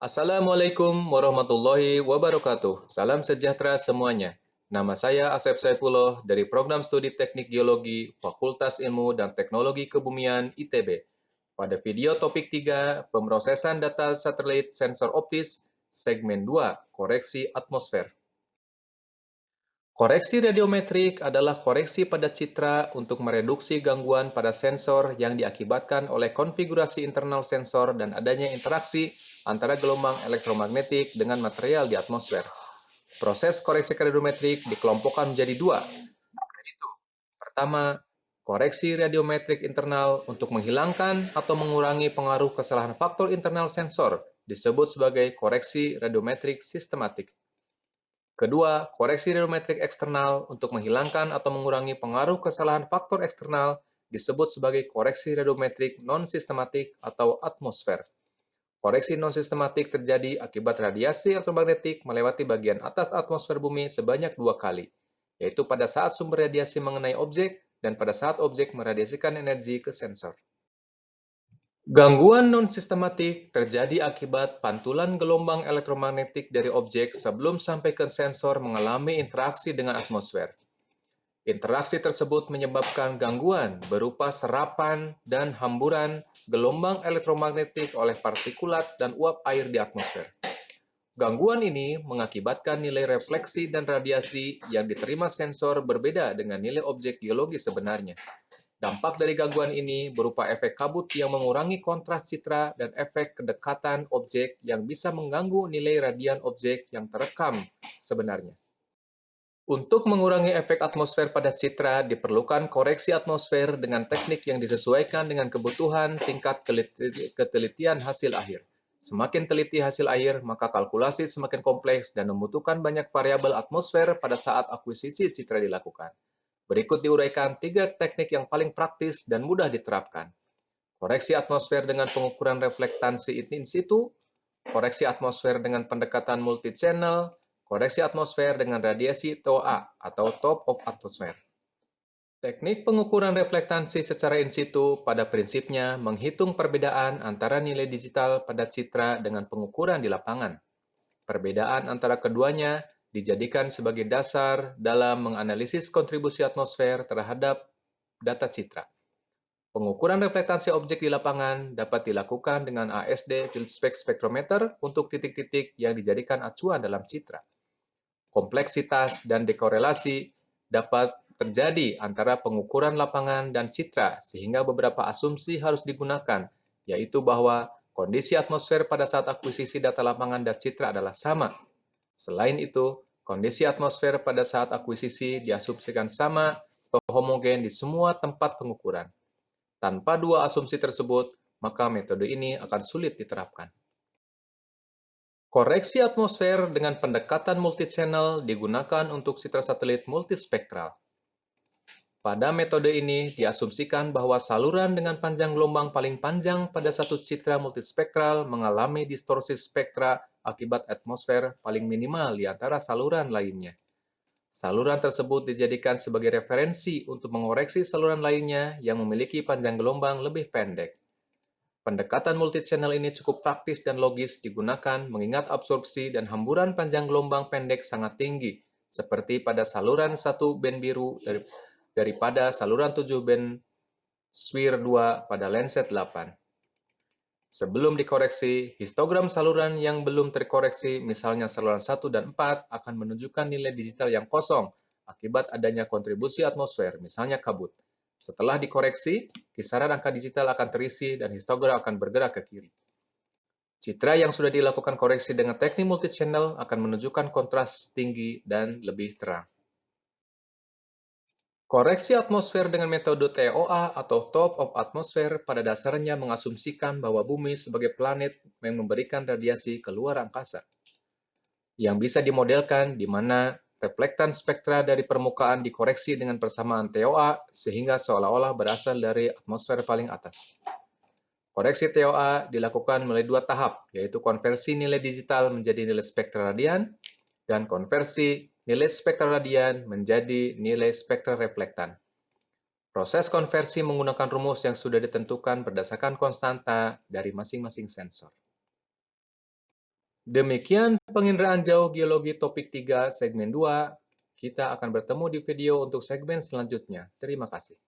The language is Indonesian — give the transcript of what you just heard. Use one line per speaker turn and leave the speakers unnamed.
Assalamualaikum warahmatullahi wabarakatuh. Salam sejahtera semuanya. Nama saya Asep Saifullah dari Program Studi Teknik Geologi, Fakultas Ilmu dan Teknologi Kebumian ITB. Pada video topik 3, pemrosesan data satelit sensor optis, segmen 2, koreksi atmosfer. Koreksi radiometrik adalah koreksi pada citra untuk mereduksi gangguan pada sensor yang diakibatkan oleh konfigurasi internal sensor dan adanya interaksi antara gelombang elektromagnetik dengan material di atmosfer. Proses koreksi radiometrik dikelompokkan menjadi dua, yaitu pertama, koreksi radiometrik internal untuk menghilangkan atau mengurangi pengaruh kesalahan faktor internal sensor disebut sebagai koreksi radiometrik sistematik. Kedua, koreksi radiometrik eksternal untuk menghilangkan atau mengurangi pengaruh kesalahan faktor eksternal disebut sebagai koreksi radiometrik non-sistematik atau atmosfer. Koreksi non-sistematik terjadi akibat radiasi elektromagnetik melewati bagian atas atmosfer bumi sebanyak 2 kali, yaitu pada saat sumber radiasi mengenai objek dan pada saat objek meradiasikan energi ke sensor. Gangguan non-sistematik terjadi akibat pantulan gelombang elektromagnetik dari objek sebelum sampai ke sensor mengalami interaksi dengan atmosfer. Interaksi tersebut menyebabkan gangguan berupa serapan dan hamburan gelombang elektromagnetik oleh partikulat dan uap air di atmosfer. Gangguan ini mengakibatkan nilai refleksi dan radiasi yang diterima sensor berbeda dengan nilai objek geologi sebenarnya. Dampak dari gangguan ini berupa efek kabut yang mengurangi kontras citra dan efek kedekatan objek yang bisa mengganggu nilai radian objek yang terekam sebenarnya. Untuk mengurangi efek atmosfer pada citra, diperlukan koreksi atmosfer dengan teknik yang disesuaikan dengan kebutuhan tingkat ketelitian hasil akhir. Semakin teliti hasil akhir, maka kalkulasi semakin kompleks dan membutuhkan banyak variabel atmosfer pada saat akuisisi citra dilakukan. Berikut diuraikan 3 teknik yang paling praktis dan mudah diterapkan. Koreksi atmosfer dengan pengukuran reflektansi in situ, koreksi atmosfer dengan pendekatan multi-channel, koreksi atmosfer dengan radiasi TOA atau top of atmosphere. Teknik pengukuran reflektansi secara in situ pada prinsipnya menghitung perbedaan antara nilai digital pada citra dengan pengukuran di lapangan. Perbedaan antara keduanya dijadikan sebagai dasar dalam menganalisis kontribusi atmosfer terhadap data citra. Pengukuran reflektasi objek di lapangan dapat dilakukan dengan ASD field spectrometer untuk titik-titik yang dijadikan acuan dalam citra. Kompleksitas dan dekorelasi dapat terjadi antara pengukuran lapangan dan citra sehingga beberapa asumsi harus digunakan, yaitu bahwa kondisi atmosfer pada saat akuisisi data lapangan dan citra adalah sama. Selain itu, kondisi atmosfer pada saat akuisisi diasumsikan sama atau homogen di semua tempat pengukuran. Tanpa dua asumsi tersebut, maka metode ini akan sulit diterapkan. Koreksi atmosfer dengan pendekatan multi-channel digunakan untuk citra satelit multispektral. Pada metode ini diasumsikan bahwa saluran dengan panjang gelombang paling panjang pada satu citra multispektral mengalami distorsi spektra akibat atmosfer paling minimal di antara saluran lainnya. Saluran tersebut dijadikan sebagai referensi untuk mengoreksi saluran lainnya yang memiliki panjang gelombang lebih pendek. Pendekatan multi-channel ini cukup praktis dan logis digunakan mengingat absorpsi dan hamburan panjang gelombang pendek sangat tinggi, seperti pada saluran 1 band biru daripada saluran 7 band SWIR 2 pada Landsat 8. Sebelum dikoreksi, histogram saluran yang belum terkoreksi, misalnya saluran 1 dan 4, akan menunjukkan nilai digital yang kosong akibat adanya kontribusi atmosfer, misalnya kabut. Setelah dikoreksi, kisaran angka digital akan terisi dan histogram akan bergerak ke kiri. Citra yang sudah dilakukan koreksi dengan teknik multi-channel akan menunjukkan kontras tinggi dan lebih terang. Koreksi atmosfer dengan metode TOA atau Top of Atmosphere pada dasarnya mengasumsikan bahwa bumi sebagai planet yang memberikan radiasi ke luar angkasa, yang bisa dimodelkan di mana reflektan spektra dari permukaan dikoreksi dengan persamaan TOA sehingga seolah-olah berasal dari atmosfer paling atas. Koreksi TOA dilakukan melalui 2 tahap, yaitu konversi nilai digital menjadi nilai spektra radian dan konversi nilai spektra radian menjadi nilai spektra reflektan. Proses konversi menggunakan rumus yang sudah ditentukan berdasarkan konstanta dari masing-masing sensor. Demikian penginderaan jauh geologi topik 3 segmen 2. Kita akan bertemu di video untuk segmen selanjutnya. Terima kasih.